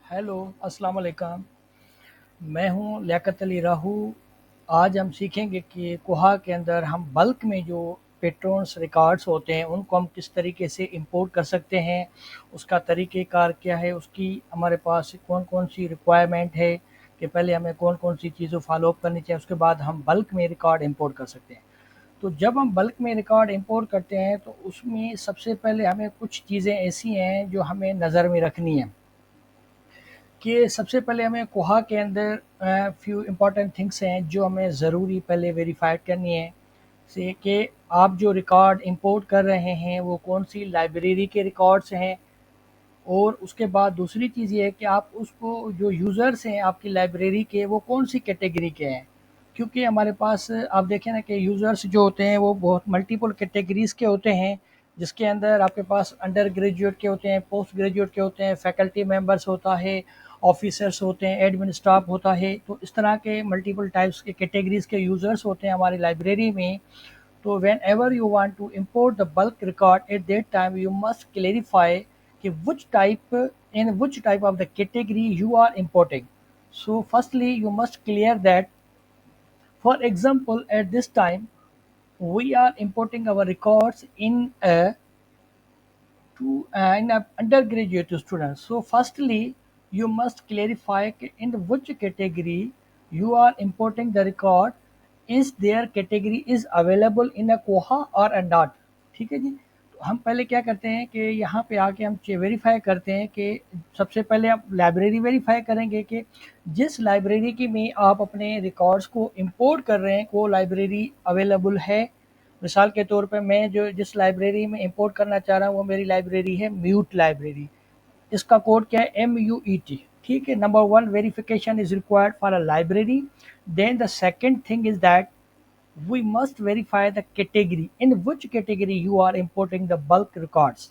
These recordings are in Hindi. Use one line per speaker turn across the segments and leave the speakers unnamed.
हेलो, अस्सलाम वालेकुम। मैं हूँ लियाकत अली राहू। आज हम सीखेंगे कि कोहा के अंदर हम बल्क में जो पेट्रोन्स रिकॉर्ड्स होते हैं उनको हम किस तरीके से इंपोर्ट कर सकते हैं, उसका तरीक़ेकार क्या है, उसकी हमारे पास कौन-कौन सी रिक्वायरमेंट है कि पहले हमें कौन-कौन सी चीज़ें फ़ॉलो अप करनी चाहिए, उसके बाद हम बल्क में रिकॉर्ड इंपोर्ट कर सकते हैं। तो जब हम बल्क में रिकॉर्ड इंपोर्ट करते हैं तो उसमें सबसे पहले हमें कुछ चीज़ें ऐसी हैं जो हमें नज़र में रखनी है। कि सबसे पहले हमें कोहा के अंदर फ्यू इम्पोर्टेंट थिंग्स हैं जो हमें ज़रूरी पहले वेरीफाइड करनी है से कि आप जो रिकॉर्ड इंपोर्ट कर रहे हैं वो कौन सी लाइब्रेरी के रिकॉर्ड्स हैं। और उसके बाद दूसरी चीज़ ये है कि आप उसको जो यूज़र्स हैं आपकी लाइब्रेरी के वो कौन सी कैटेगरी के हैं, क्योंकि हमारे पास आप देखें ना कि यूज़र्स जो होते हैं वो बहुत मल्टीपल कैटेगरीज़ के होते हैं, जिसके अंदर आपके पास अंडर ग्रेजुएट के होते हैं, पोस्ट ग्रेजुएट के होते हैं, फैकल्टी मेंबर्स होता है, ऑफिसर्स होते हैं, एडमिन स्टाफ होता है। तो इस तरह के मल्टीपल टाइप्स के कैटेगरीज़ के यूज़र्स होते हैं हमारी लाइब्रेरी में। तो whenever you want to import the bulk record, at that time you must clarify कि which type of the category you are importing. So firstly you must clear that, for example, at this time we are importing our records in a undergraduate student. So firstly you must clarify in which category you are importing the record. Is their category is available in a Koha or a not? ठीक है जी। तो हम पहले क्या करते हैं कि यहाँ पे आके हम वेरीफाई करते हैं कि सबसे पहले आप लाइब्रेरी वेरीफाई करेंगे कि जिस लाइब्रेरी की में आप अपने रिकॉर्ड्स को इंपोर्ट कर रहे हैं वो लाइब्रेरी अवेलेबल है। मिसाल के तौर पे मैं जो जिस लाइब्रेरी में इंपोर्ट करना चाह रहा हूँ वो मेरी लाइब्रेरी है म्यूट लाइब्रेरी। इसका कोड क्या है, MUET। ठीक है। Number one, verification is required for a library. Then the second thing is that we must verify the category, in which category you are importing the bulk records.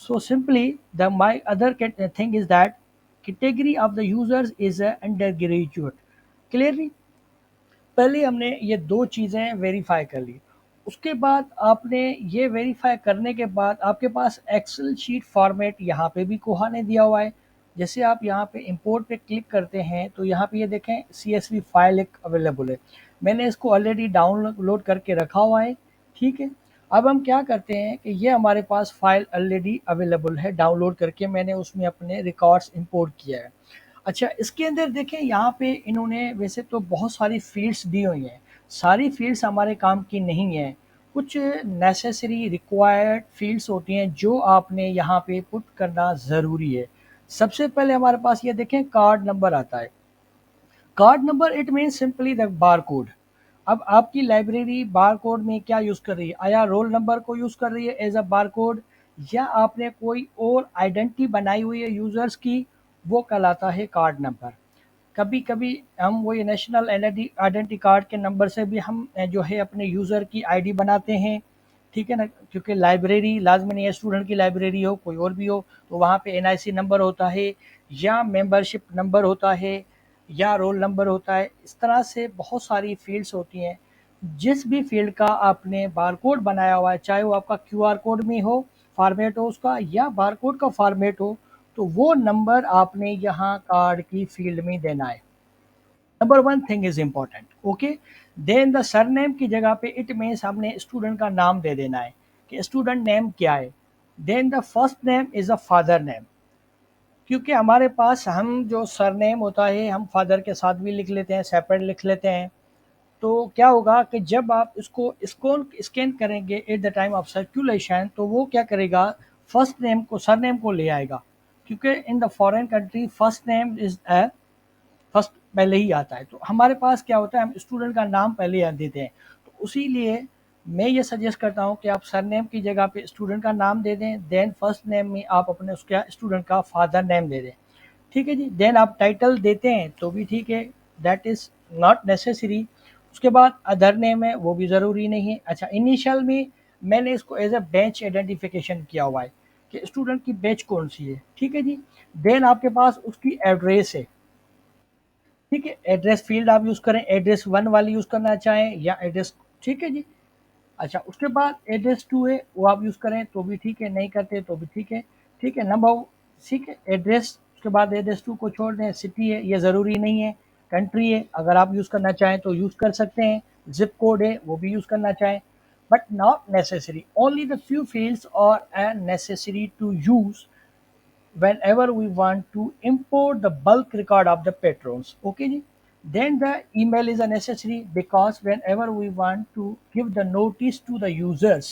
So simply the my other thing is that category of the users is a undergraduate. Clearly, पहले हमने ये दो चीज़ें वेरीफाई कर ली। उसके बाद आपने ये वेरीफाई करने के बाद आपके पास एक्सेल शीट फॉर्मेट यहाँ पे भी कोहा ने दिया हुआ है। जैसे आप यहाँ पे इंपोर्ट पे क्लिक करते हैं तो यहाँ पे ये देखें CSV फाइल एक अवेलेबल है। मैंने इसको ऑलरेडी डाउनलोड करके रखा हुआ है। ठीक है। अब हम क्या करते हैं कि ये हमारे पास फाइल ऑलरेडी अवेलेबल है, डाउनलोड करके मैंने उसमें अपने रिकॉर्ड्स इंपोर्ट किया है। अच्छा, इसके अंदर देखें यहाँ पे इन्होंने वैसे तो बहुत सारी फ़ील्ड्स दी हुई हैं, सारी फ़ील्ड्स हमारे काम की नहीं हैं। कुछ नेसेसरी रिक्वायर्ड फ़ील्ड्स होती हैं जो आपने यहाँ पे पुट करना ज़रूरी है। सबसे पहले हमारे पास ये देखें कार्ड नंबर आता है। Card number it means simply the barcode. अब आपकी लाइब्रेरी बारकोड में क्या यूज़ कर रही है? आया रोल नंबर को यूज़ कर रही है एज अ बारकोड, या आपने कोई और आइडेंटिटी बनाई हुई है यूज़र्स की, वो कहलाता है कार्ड नंबर। कभी कभी हम वही नेशनल आइडेंटिटी कार्ड के नंबर से भी हम जो है अपने यूज़र की आईडी बनाते हैं। ठीक है ना, क्योंकि लाइब्रेरी लाजमी नहीं है स्टूडेंट की लाइब्रेरी हो, कोई और भी हो, तो वहाँ पे NIC नंबर होता है, या मेंबरशिप नंबर होता है, या रोल नंबर होता है। इस तरह से बहुत सारी फील्ड्स होती हैं। जिस भी फील्ड का आपने बारकोड बनाया हुआ है, चाहे वो आपका QR कोड में हो, फॉर्मेट हो उसका, या बारकोड का फॉर्मेट हो, तो वो नंबर आपने यहाँ कार्ड की फील्ड में देना है। Number one thing is important. Okay. Then the surname की जगह पे इट मीन्स हमने स्टूडेंट का नाम दे देना है कि स्टूडेंट नेम क्या है। Then the first name is a father name, क्योंकि हमारे पास हम जो सरनेम होता है हम फादर के साथ भी लिख लेते हैं, सेपरेट लिख लेते हैं। तो क्या होगा कि जब आप इसको स्कैन करेंगे at the time of circulation, तो वो क्या करेगा, फर्स्ट नेम को सरनेम को ले आएगा, क्योंकि in the foreign country first name is first पहले ही आता है। तो हमारे पास क्या होता है, हम स्टूडेंट का नाम पहले देते हैं। तो उसी लिए मैं ये सजेस्ट करता हूँ कि आप सरनेम की जगह पे स्टूडेंट का नाम दे दें, देन फर्स्ट नेम में आप अपने उसका स्टूडेंट का फादर नेम दे दें। ठीक है जी। देन आप टाइटल देते हैं तो भी ठीक है, दैट इज़ नॉट नेसेसरी। उसके बाद अदर नेम है, वो भी ज़रूरी नहीं है। अच्छा, इनिशियल में मैंने इसको एज अ बैच आइडेंटिफिकेशन किया हुआ है कि स्टूडेंट की बैच कौन सी है। ठीक है जी। देन आपके पास उसकी एड्रेस है। ठीक है, एड्रेस फील्ड आप यूज़ करें, एड्रेस 1 वाली यूज़ करना चाहें या एड्रेस। ठीक है जी। अच्छा, उसके बाद एड्रेस 2 है, वो आप यूज़ करें तो भी ठीक है, नहीं करते तो भी ठीक है। ठीक है। नंबर ठीक है, एड्रेस उसके बाद एस टू को छोड़ दें, सिटी है ये ज़रूरी नहीं है, कंट्री है अगर आप यूज़ करना चाहें तो यूज़ कर सकते हैं, ज़िप कोड है वो भी यूज़ करना चाहें, but not necessary, only the few fields और a necessary to use whenever we want to import the bulk record of the patrons. Okay ji? Then the email is a necessary because whenever we want to give the notice to the users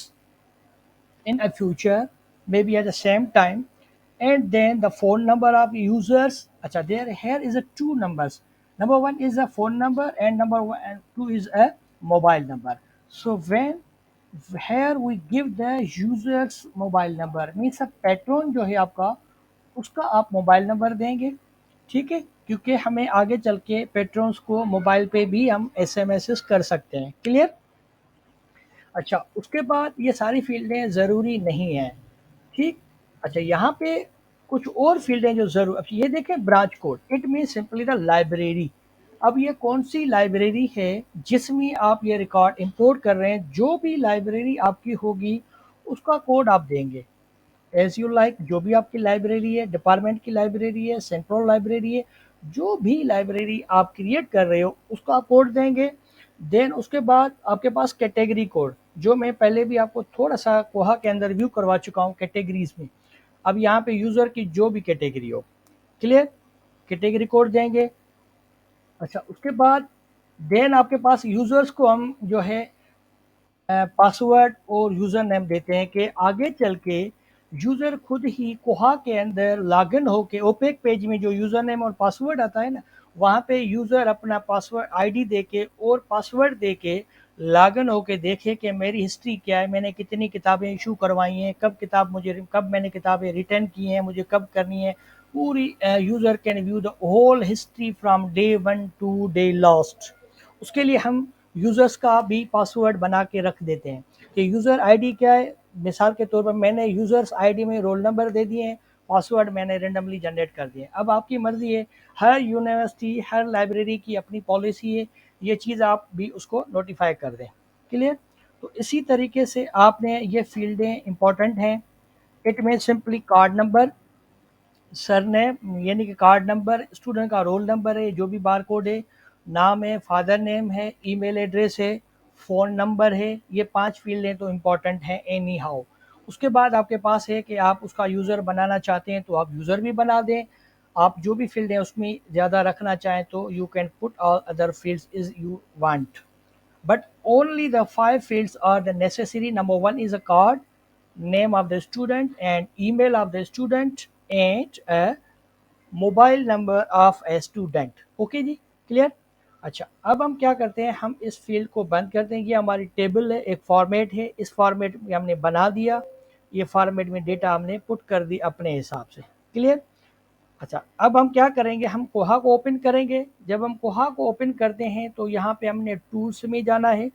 in a future, maybe at the same time, and then the phone number of users. Acha, there here is a two numbers. Number one is a phone number and number one and two is a mobile number. So when here we give the users mobile number means a patron जो है आपका उसका आप मोबाइल नंबर देंगे, ठीक है, क्योंकि हमें आगे चल के पेट्रोन्स को मोबाइल पे भी हम एसएमएस कर सकते हैं, क्लियर। अच्छा, उसके बाद ये सारी फ़ील्डें ज़रूरी नहीं हैं, ठीक। अच्छा, यहाँ पे कुछ और फ़ील्डें जो ज़रूर, अब ये देखें branch code, it means simply the library. अब ये कौन-सी लाइब्रेरी है जिसमें आप ये रिकॉर्ड इंपोर्ट कर रहे हैं, जो भी लाइब्रेरी आपकी होगी, उसका कोड आप देंगे। एज़ यू लाइक, जो भी आपकी लाइब्रेरी है, डिपार्टमेंट की लाइब्रेरी है, सेंट्रल लाइब्रेरी है, जो भी लाइब्रेरी आप क्रिएट कर रहे हो, उसका आप कोड देंगे। देन उसके बाद आपके पास कैटेगरी कोड, जो मैं पहले भी आपको थोड़ा-सा कोहा के अंदर व्यू करवा चुका हूँ कैटेगरीज़ में। अब यहाँ पे यूज़र की जो भी कैटेगरी हो, क्लियर? कैटेगरी कोड देंगे। अच्छा, उसके बाद देन आपके पास यूज़र्स को हम जो है पासवर्ड और यूज़र नेम देते हैं कि आगे चल के यूज़र खुद ही कोहा के अंदर लॉगिन होके ओपेक पेज में जो यूज़र नेम और पासवर्ड आता है ना, वहाँ पे यूज़र अपना पासवर्ड आईडी देके और पासवर्ड देके लॉगिन होके देखे कि मेरी हिस्ट्री क्या है, मैंने कितनी किताबें इशू करवाई हैं, कब मैंने किताबें रिटर्न की हैं, मुझे कब करनी है, पूरी user can view the whole history from day 1 to day last. उसके लिए हम यूज़र्स का भी पासवर्ड बना के रख देते हैं कि यूज़र आईडी क्या है, मिसाल के तौर पर मैंने यूज़र्स आईडी में रोल नंबर दे दिए हैं, पासवर्ड मैंने रेंडमली जनरेट कर दिए। अब आपकी मर्ज़ी है, हर यूनिवर्सिटी हर लाइब्रेरी की अपनी पॉलिसी है, ये चीज़ आप भी उसको नोटिफाई कर दें, क्लियर। तो इसी तरीके से आपने ये फील्डें इंपॉर्टेंट हैं। इट में सिंपली कार्ड नंबर, सरनेम यानी कि कार्ड नंबर, स्टूडेंट का रोल नंबर है, जो भी बार कोड है, नाम है, फादर नेम है, ईमेल एड्रेस है, फ़ोन नंबर है, ये 5 फ़ील्डें तो इम्पॉर्टेंट हैं एनी हाउ। उसके बाद आपके पास है कि आप उसका यूज़र बनाना चाहते हैं तो आप यूज़र भी बना दें। आप जो भी फ़ील्ड है उसमें ज़्यादा रखना चाहें तो you can put all other fields is you want. But only the 5 fields are the necessary. Number one is a card, name of the student and email of the student and a mobile number of a student. Okay जी, क्लियर। अच्छा, अब हम क्या करते हैं, हम इस फील्ड को बंद करते हैं। ये हमारी टेबल है, एक फॉर्मेट है, इस फॉर्मेट में हमने बना दिया, ये फॉर्मेट में डेटा हमने पुट कर दी अपने हिसाब से, क्लियर। अच्छा, अब हम क्या करेंगे, हम कोहा को ओपन करेंगे। जब हम कोहा को ओपन करते हैं तो यहाँ पे हमने टूल्स में जाना है।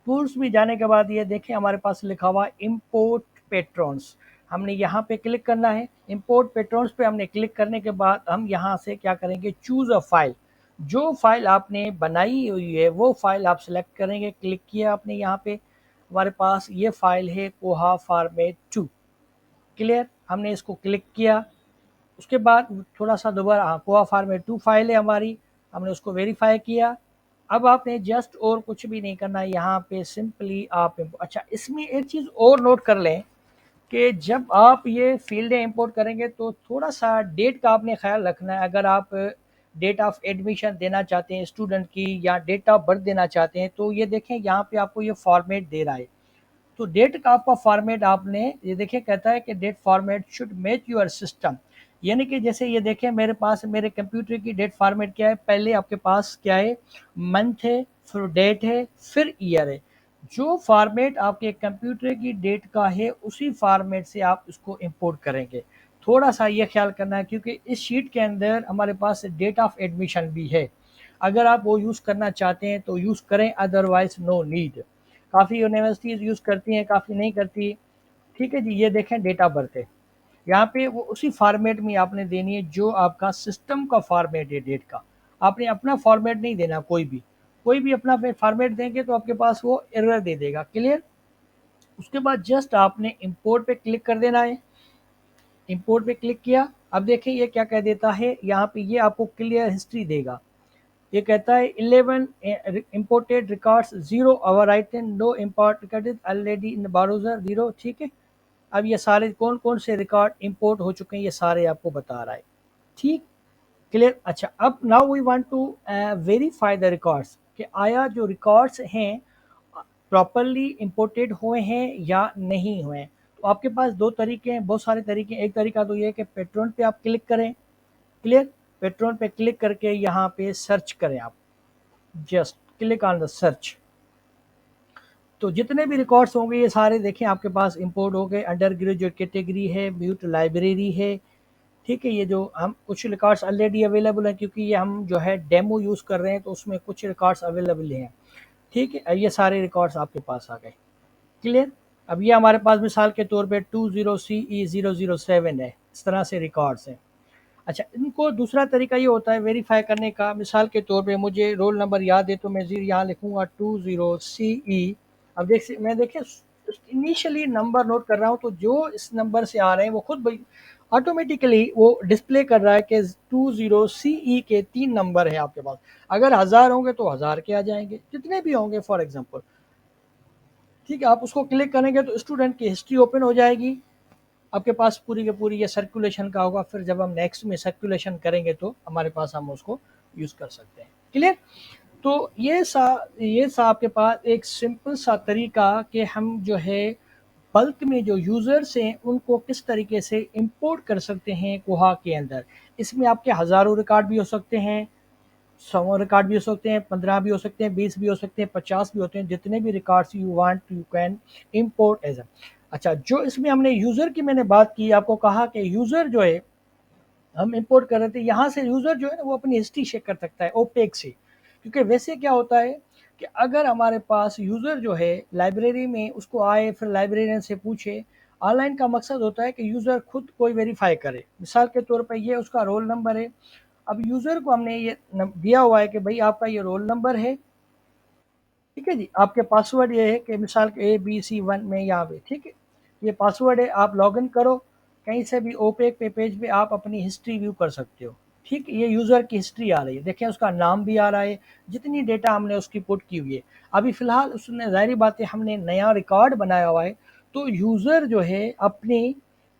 टूल्स में जाने के बाद ये देखें हमारे पास लिखा हुआ इंपोर्ट पेट्रॉन्स, हमने यहाँ पे क्लिक करना है। इंपोर्ट पेट्रॉन्स पे हमने क्लिक करने के बाद हम यहाँ से क्या करेंगे, चूज़ अ फाइल, जो फाइल आपने बनाई हुई है वो फाइल आप सेलेक्ट करेंगे। क्लिक किया आपने, यहाँ पे हमारे पास ये फाइल है कोहा फॉर्मेट 2, क्लियर। हमने इसको क्लिक किया, उसके बाद थोड़ा सा दोबारा, हाँ, कोआ फॉर्मेट 2 फाइल है हमारी, हमने उसको वेरीफाई किया। अब आपने जस्ट और कुछ भी नहीं करना है, यहाँ पे सिंपली आप अच्छा, इसमें एक चीज़ और नोट कर लें कि जब आप ये फील्डें इंपोर्ट करेंगे तो थोड़ा सा डेट का आपने ख्याल रखना है। अगर आप डेट ऑफ एडमिशन देना चाहते हैं स्टूडेंट की या डेट ऑफ बर्थ देना चाहते हैं तो ये देखें यहाँ पे आपको ये फॉर्मेट दे रहा है। तो डेट का आपका फॉर्मेट आपने ये देखिए, कहता है कि date format should match your system, यानी कि जैसे ये देखें मेरे पास मेरे कंप्यूटर की डेट फॉर्मेट क्या है, पहले आपके पास क्या है, मंथ है, फिर डेट है, फिर ईयर है। जो फॉर्मेट आपके कंप्यूटर की डेट का है उसी फॉर्मेट से आप इसको इंपोर्ट करेंगे। थोड़ा सा ये ख्याल करना है क्योंकि इस शीट के अंदर हमारे पास डेट ऑफ एडमिशन भी है। अगर आप वो यूज़ करना चाहते हैं तो यूज़ करें, अदरवाइज नो नीड। काफ़ी यूनिवर्सिटीज़ यूज़ करती हैं, काफ़ी नहीं करती। ठीक है जी, ये देखें डेट ऑफ बर्थ है, यहाँ पे वो उसी फॉर्मेट में आपने देनी है जो आपका सिस्टम का फॉर्मेट है डेट का। आपने अपना फॉर्मेट नहीं देना, कोई भी अपना फॉर्मेट देंगे तो आपके पास वो एरर दे देगा, क्लियर। उसके बाद जस्ट आपने इंपोर्ट पे क्लिक कर देना है। इंपोर्ट पे क्लिक किया, अब देखें ये क्या कह देता है यहाँ पे, ये आपको क्लियर हिस्ट्री देगा। ये कहता है 11 imported records, 0 overwritten, no import recorded already in the browser, 0। ठीक है, अब ये सारे कौन कौन से रिकॉर्ड इंपोर्ट हो चुके हैं ये सारे आपको बता रहा है। ठीक, क्लियर। अच्छा, अब now we want to verify the records कि आया जो रिकॉर्ड्स हैं प्रॉपरली इंपोर्टेड हुए हैं या नहीं हुए हैं। तो आपके पास दो तरीके हैं, बहुत सारे तरीके हैं। एक तरीका तो ये है कि पेट्रोन पे आप क्लिक करें, क्लियर। पेट्रोन पे क्लिक करके यहाँ पे सर्च करें आप, just click on the search. तो जितने भी रिकॉर्ड्स होंगे ये सारे देखें आपके पास इंपोर्ट हो गए। अंडर ग्रेजुएट कैटेगरी है, म्यूट लाइब्रेरी है, ठीक है। ये जो हम कुछ रिकॉर्ड्स ऑलरेडी अवेलेबल हैं, क्योंकि ये हम जो है डेमो यूज़ कर रहे हैं तो उसमें कुछ रिकॉर्ड्स अवेलेबल हैं, ठीक है। ये सारे रिकॉर्ड्स आपके पास आ गए, क्लियर। अब ये हमारे पास मिसाल के तौर पे 20CE007 है, इस तरह से रिकॉर्ड्स हैं। अच्छा, इनको दूसरा तरीका ये होता है वेरीफाई करने का। मिसाल के तौर पे मुझे रोल नंबर याद है तो मैं यहाँ लिखूँगा 20CE। अब मैं देखिए इनिशियली नंबर नोट कर रहा हूँ, तो जो इस नंबर से आ रहे हैं वो खुद ऑटोमेटिकली वो डिस्प्ले कर रहा है कि 20CE के 3 नंबर है आपके पास। अगर 1000 होंगे तो 1000 के आ जाएंगे, जितने भी होंगे फॉर एग्जांपल, ठीक है। आप उसको क्लिक करेंगे तो स्टूडेंट की हिस्ट्री ओपन हो जाएगी आपके पास, पूरी की पूरी ये सर्कुलेशन का होगा। फिर जब हम नेक्स्ट में सर्कुलेशन करेंगे तो हमारे पास हम उसको यूज़ कर सकते हैं, क्लियर। तो ये सा आपके पास एक सिंपल सा तरीका कि हम जो है बल्क में जो यूज़र्स हैं उनको किस तरीके से इंपोर्ट कर सकते हैं कोहा के अंदर। इसमें आपके हज़ारों रिकॉर्ड भी हो सकते हैं, 100 रिकॉर्ड भी हो सकते हैं, 15 भी हो सकते हैं, 20 भी हो सकते हैं, 50 भी होते हैं। जितने भी records you want you can import as. अच्छा, जो इसमें हमने यूज़र की मैंने बात की, आपको कहा कि यूज़र जो है हम इंपोर्ट कर रहे थे, यहाँ से यूज़र जो है ना वो अपनी हिस्ट्री चेक कर सकता है ओपेक से। क्योंकि वैसे क्या होता है कि अगर हमारे पास यूज़र जो है लाइब्रेरी में उसको आए फिर लाइब्रेरियन से पूछे, ऑनलाइन का मकसद होता है कि यूज़र खुद कोई वेरीफाई करे। मिसाल के तौर पर ये उसका रोल नंबर है। अब यूज़र को हमने ये दिया हुआ है कि भाई आपका ये रोल नंबर है, ठीक है जी। आपके पासवर्ड ये है कि मिसाल के ABC1 में यहाँ पे, ठीक है, ये पासवर्ड है। आप लॉगिन करो कहीं से भी ओपेक पे पेज पे, आप अपनी हिस्ट्री व्यू कर सकते हो, ठीक। ये यूज़र की हिस्ट्री आ रही है, देखें उसका नाम भी आ रहा है, जितनी डेटा हमने उसकी पुट की हुई है। अभी फ़िलहाल उसने ज़ाहिर बात है हमने नया रिकॉर्ड बनाया हुआ है, तो यूज़र जो है अपनी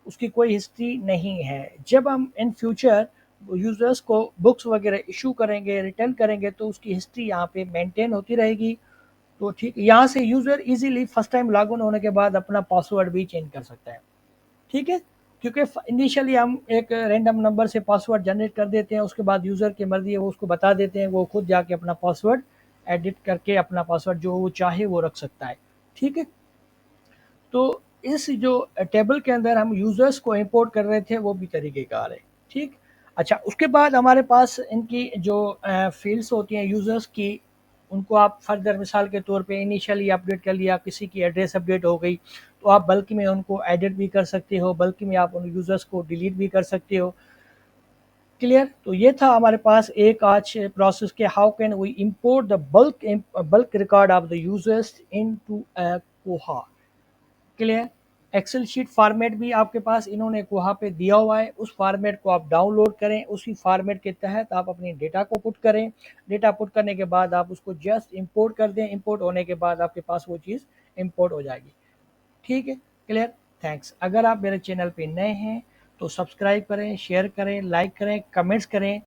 उसकी कोई हिस्ट्री नहीं है। जब हम इन फ्यूचर यूज़र्स को बुक्स वगैरह इशू करेंगे, रिटर्न करेंगे, तो उसकी हिस्ट्री यहाँ पे मेंटेन होती रहेगी। तो ठीक, यहाँ से user easily first time login होने के बाद अपना पासवर्ड भी चेंज कर सकता है, ठीक है। क्योंकि इनिशियली हम एक रैंडम नंबर से पासवर्ड जनरेट कर देते हैं, उसके बाद यूज़र की मर्ज़ी है वो उसको बता देते हैं, वो खुद जाके अपना पासवर्ड एडिट करके अपना पासवर्ड जो वो चाहे वो रख सकता है, ठीक है। तो इस जो टेबल के अंदर हम यूज़र्स को इंपोर्ट कर रहे थे वो भी तरीक़ेकार है, ठीक। अच्छा, उसके बाद हमारे पास इनकी जो फ़ील्ड्स होती हैं यूज़र्स की, उनको आप फर्दर मिसाल के तौर पे इनिशियली अपडेट कर लिया, किसी की एड्रेस अपडेट हो गई तो आप बल्क में उनको एडिट भी कर सकते हो, बल्क में आप उन यूज़र्स को डिलीट भी कर सकते हो, क्लियर। तो ये था हमारे पास एक आज प्रोसेस के how can we import the bulk record of the users into Koha, clear. Excel sheet format भी आपके पास इन्होंने वहाँ पे दिया हुआ है, उस फॉर्मेट को आप डाउनलोड करें, उसी फॉर्मेट के तहत आप अपनी डेटा को पुट करें। डेटा पुट करने के बाद आप उसको जस्ट इंपोर्ट कर दें, इंपोर्ट होने के बाद आपके पास वो चीज़ इंपोर्ट हो जाएगी, ठीक है, क्लियर। थैंक्स। अगर आप मेरे चैनल पे नए हैं तो सब्सक्राइब करें, शेयर करें, लाइक करें, कमेंट्स करें।